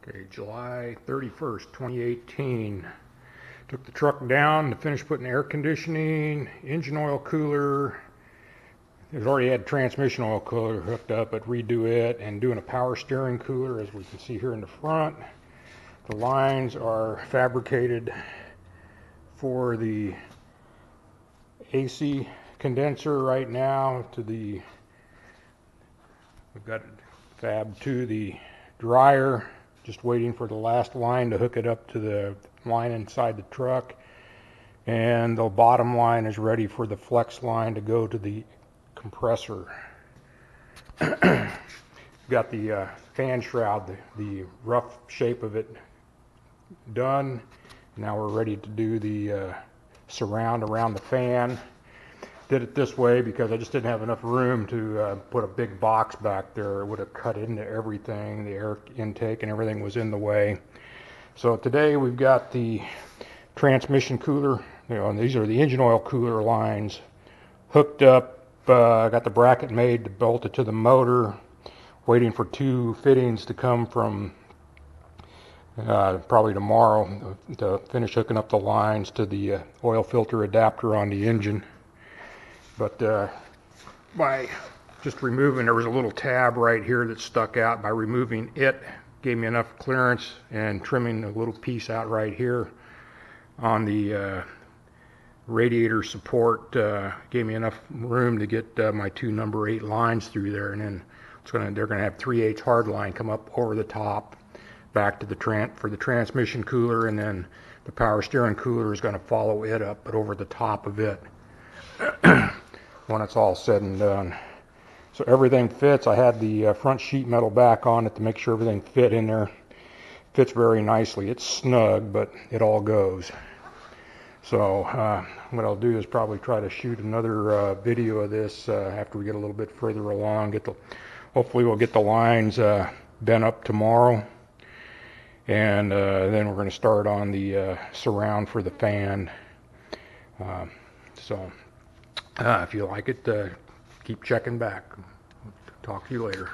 Okay, July 31st, 2018. Took the truck down to finish putting air conditioning, engine oil cooler. It already had transmission oil cooler hooked up, but redo it, and doing a power steering cooler, as we can see here in the front. The lines are fabricated for the AC condenser right now to the, we've got it fab to the dryer. Just waiting for the last line to hook it up to the line inside the truck, and the bottom line is ready for the flex line to go to the compressor. Got the fan shroud, the rough shape of it done. Now we're ready to do the surround around the fan. Did it this way because I just didn't have enough room to put a big box back there. It would have cut into everything. The air intake and everything was in the way. So today we've got the transmission cooler, and these are the engine oil cooler lines hooked up. I got the bracket made to bolt it to the motor. Waiting for two fittings to come from probably tomorrow to finish hooking up the lines to the oil filter adapter on the engine. But by just removing, there was a little tab right here that stuck out. By removing it, gave me enough clearance, and trimming a little piece out right here on the radiator support gave me enough room to get my two number 8 lines through there. And then they're going to have 3/8 hard line come up over the top, back to the for the transmission cooler, and then the power steering cooler is going to follow it up, but over the top of it. When it's all said and done. So everything fits. I had the front sheet metal back on it to make sure everything fit in there. Fits very nicely. It's snug, but it all goes. So what I'll do is probably try to shoot another video of this after we get a little bit further along. Hopefully we'll get the lines bent up tomorrow, and then we're going to start on the surround for the fan. If you like it, keep checking back. Talk to you later.